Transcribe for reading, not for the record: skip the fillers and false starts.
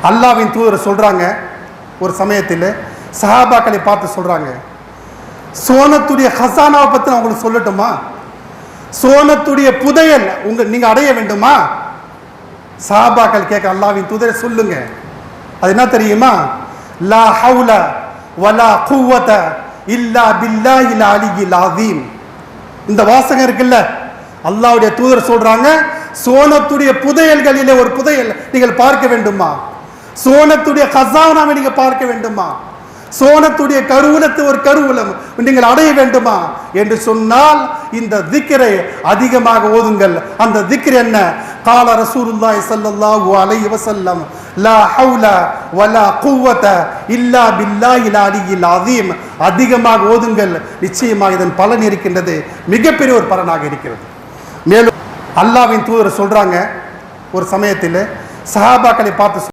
அல்லாஹ்வின் தூதர் சொல்றாங்க, ஒரு சமயத்தில் சஹாபாக்களை பார்த்து சொல்றாங்க, சோனத்துடைய ஹசானாவை பற்றி நான் உங்களுக்கு சொல்லட்டுமா? சோனத்துடைய புதையல் நீங்க அடைய வேண்டுமா? சஹாபாக்கள் கேட்க, அல்லாஹ்வின் தூதரை சொல்லுங்க. அது என்ன தெரியுமா? லா ஹவுல வலா குவத இல்லா பில்லாஹில் அலியில் அஸீம். இந்த வாசகம் இருக்குல்ல, அல்லாஹ்வுடைய தூதர் சொல்றாங்க, சோனத்துடைய புதையல்களிலே ஒரு புதையல் நீங்கள் பார்க்க வேண்டுமா? சோனத்துடைய கசானாவை நீங்க பார்க்க வேண்டுமா? சோனத்துடைய கருவூலத்தை ஒரு கருவூலம் நீங்கள் அடைய வேண்டுமா என்று சொன்னால் இந்த திக்ரை அதிகமாக ஓதுங்கள். அந்த திக்ர் என்ன? கால ரசூலுல்லாஹி ஸல்லல்லாஹு அலைஹி வஸல்லம், லா ஹவுல வலா குவத இல்லா பில்லாஹில் அலியில் அஸீம். அதிகமாக ஓதுங்கள், நிச்சயமாக இதன் பலன் இருக்கின்றது, மிகப்பெரிய ஒரு பலனாக இருக்கிறது. மேலும் அல்லாஹ்வின் தூதர் சொல்றாங்க, ஒரு சமயத்தில் சஹாபாக்களை பார்த்து